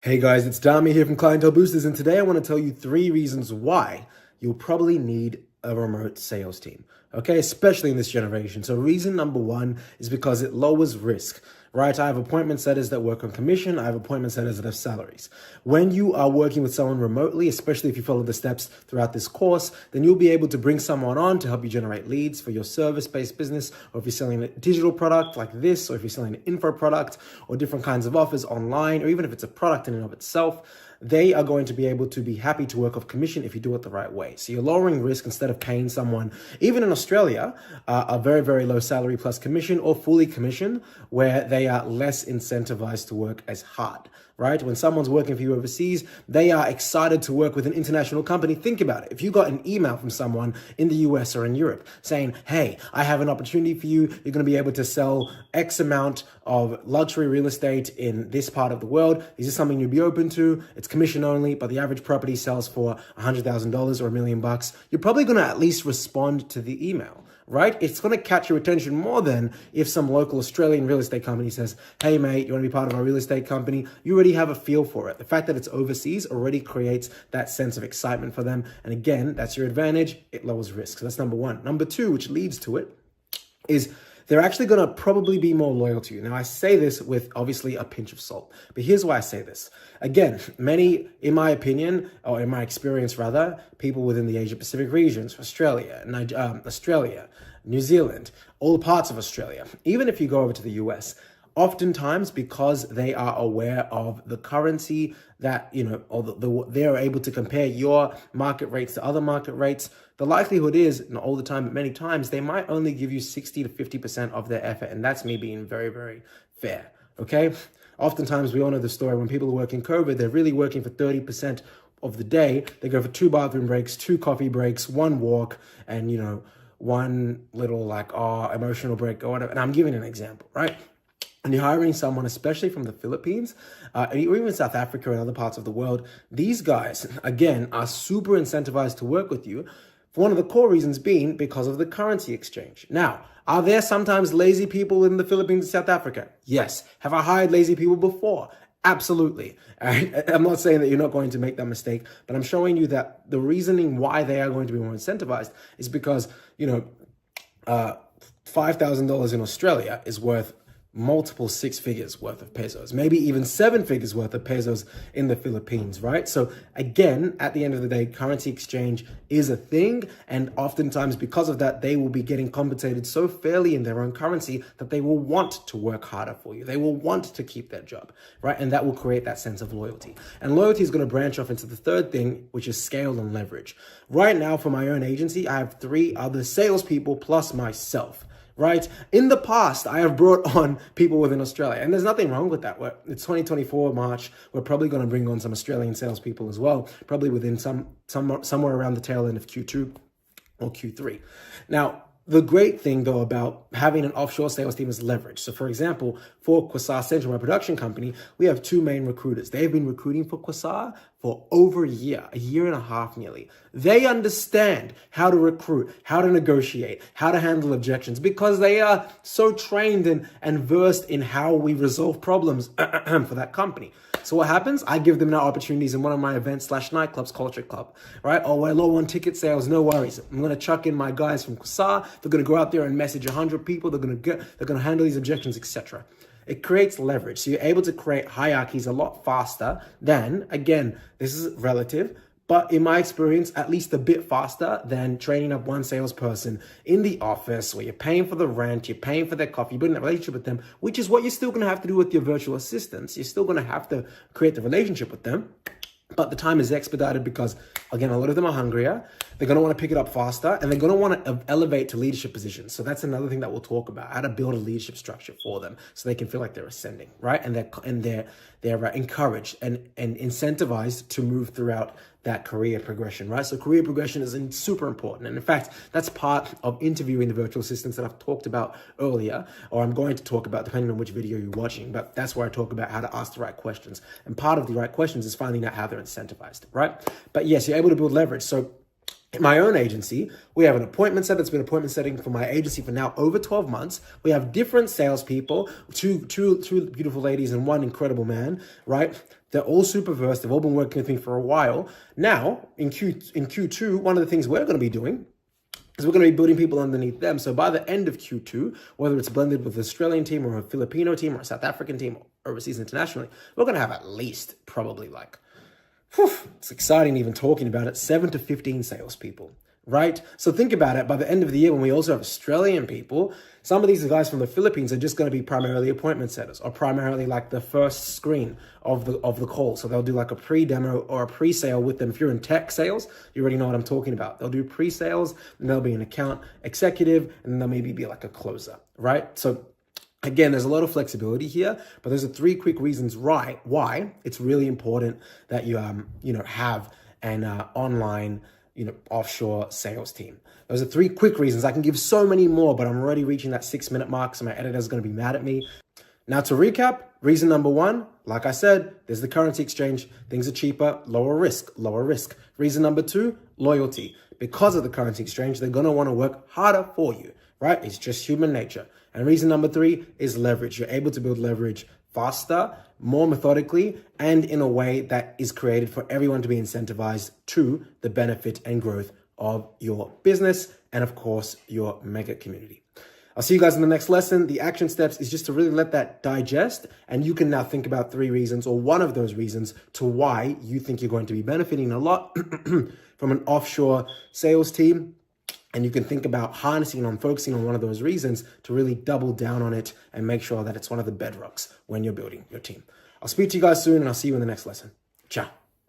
Hey guys, it's Dami here from Clientele Boosters, and today I want to tell you 3 reasons why you'll probably need a remote sales team, okay? Especially in this generation. So reason number 1 is because it lowers risk, right? I have appointment setters that work on commission. I have appointment setters that have salaries. When you are working with someone remotely, especially if you follow the steps throughout this course, then you'll be able to bring someone on to help you generate leads for your service-based business, or if you're selling a digital product like this, or if you're selling an info product, or different kinds of offers online, or even if it's a product in and of itself, they are going to be able to be happy to work off commission if you do it the right way. So you're lowering risk instead of paying someone, even in Australia, a very, very low salary plus commission or fully commission, where they are less incentivized to work as hard, right? When someone's working for you overseas, they are excited to work with an international company. Think about it. If you got an email from someone in the US or in Europe saying, hey, I have an opportunity for you. You're going to be able to sell X amount of luxury real estate in this part of the world. Is this something you'd be open to? It's commission only, but the average property sells for $100,000 or $1 million. You're probably going to at least respond to the email, right? It's going to catch your attention more than if some local Australian real estate company says, hey mate, you want to be part of our real estate company? You already have a feel for it. The fact that it's overseas already creates that sense of excitement for them. And again, that's your advantage. It lowers risk. So that's number 1. Number 2, which leads to it, is they're actually going to probably be more loyal to you. Now, I say this with obviously a pinch of salt, but here's why I say this. Again, many, in my opinion, or in my experience rather, people within the Asia Pacific regions, Australia, New Zealand, all parts of Australia, even if you go over to the US, oftentimes because they are aware of the currency that, or they're able to compare your market rates to other market rates, the likelihood is, not all the time, but many times, they might only give you 60 to 50% of their effort. And that's me being very, very fair, okay? Oftentimes, we all know the story. When people are working COVID, they're really working for 30% of the day. They go for 2 bathroom breaks, 2 coffee breaks, 1 walk, and, one little emotional break or whatever. And I'm giving an example, right? And you're hiring someone, especially from the Philippines, or even South Africa and other parts of the world, these guys, again, are super incentivized to work with you. For one of the core reasons being because of the currency exchange. Now, are there sometimes lazy people in the Philippines and South Africa? Yes. Have I hired lazy people before? Absolutely. I'm not saying that you're not going to make that mistake, but I'm showing you that the reasoning why they are going to be more incentivized is because, $5,000 in Australia is worth multiple 6 figures worth of pesos, maybe even 7 figures worth of pesos in the Philippines, right? So again, at the end of the day, currency exchange is a thing. And oftentimes because of that, they will be getting compensated so fairly in their own currency that they will want to work harder for you. They will want to keep their job, right? And that will create that sense of loyalty. And loyalty is going to branch off into the third thing, which is scale and leverage. Right now, for my own agency, I have 3 other salespeople plus myself. Right? In the past, I have brought on people within Australia, and there's nothing wrong with that. It's 2024 March. We're probably going to bring on some Australian salespeople as well, probably within somewhere around the tail end of Q2 or Q3. Now, the great thing, though, about having an offshore sales team is leverage. So, for example, for Quasar Central, my production company, we have 2 main recruiters. They've been recruiting for Quasar for over a year and a half nearly. They understand how to recruit, how to negotiate, how to handle objections, because they are so trained and versed in how we resolve problems for that company. So what happens? I give them now opportunities in one of my events / nightclubs, Culture Club, right? Oh, we're low on ticket sales, no worries. I'm going to chuck in my guys from Quasar. They're going to go out there and message 100 people. They're going to handle these objections, etc. It creates leverage. So you're able to create hierarchies a lot faster than, again, this is relative, but in my experience, at least a bit faster than training up one salesperson in the office where you're paying for the rent, you're paying for their coffee, you're building a relationship with them, which is what you're still going to have to do with your virtual assistants. You're still going to have to create the relationship with them. But the time is expedited because, again, a lot of them are hungrier. They're going to want to pick it up faster, and they're going to want to elevate to leadership positions. So that's another thing that we'll talk about, how to build a leadership structure for them so they can feel like they're ascending, right? And they're encouraged and incentivized to move throughout that career progression, right? So career progression is super important. And in fact, that's part of interviewing the virtual assistants that I've talked about earlier, or I'm going to talk about depending on which video you're watching, but that's where I talk about how to ask the right questions. And part of the right questions is finding out how they're incentivized, right? But yes, you're able to build leverage. So In my own agency, we have an appointment set that's been appointment setting for my agency for now over 12 months. We have different salespeople, two beautiful ladies and one incredible man, right? They're all super versed. They've all been working with me for a while. Now, in Q2, one of the things we're going to be doing is we're going to be building people underneath them. So by the end of Q2, whether it's blended with an Australian team or a Filipino team or a South African team or overseas internationally, we're going to have at least probably like, it's exciting even talking about it, 7 to 15 salespeople, right? So think about it. By the end of the year, when we also have Australian people, some of these guys from the Philippines are just going to be primarily appointment setters or primarily like the first screen of the call. So they'll do like a pre-demo or a pre-sale with them. If you're in tech sales, you already know what I'm talking about. They'll do pre-sales and they'll be an account executive and they'll maybe be like a closer, right? So again, there's a lot of flexibility here, but there's 3 quick reasons why it's really important that you have an online offshore sales team. Those are 3 quick reasons. I can give so many more, but I'm already reaching that 6-minute mark, so my editor's going to be mad at me. Now to recap, reason number 1, like I said, there's the currency exchange. Things are cheaper, lower risk. Reason number 2, loyalty. Because of the currency exchange, they're going to want to work harder for you, right? It's just human nature. And reason number 3 is leverage. You're able to build leverage faster, more methodically, and in a way that is created for everyone to be incentivized to the benefit and growth of your business and, of course, your mega community. I'll see you guys in the next lesson. The action steps is just to really let that digest, and you can now think about 3 reasons or one of those reasons to why you think you're going to be benefiting a lot from an offshore sales team. And you can think about harnessing on focusing on one of those reasons to really double down on it and make sure that it's one of the bedrocks when you're building your team. I'll speak to you guys soon and I'll see you in the next lesson. Ciao.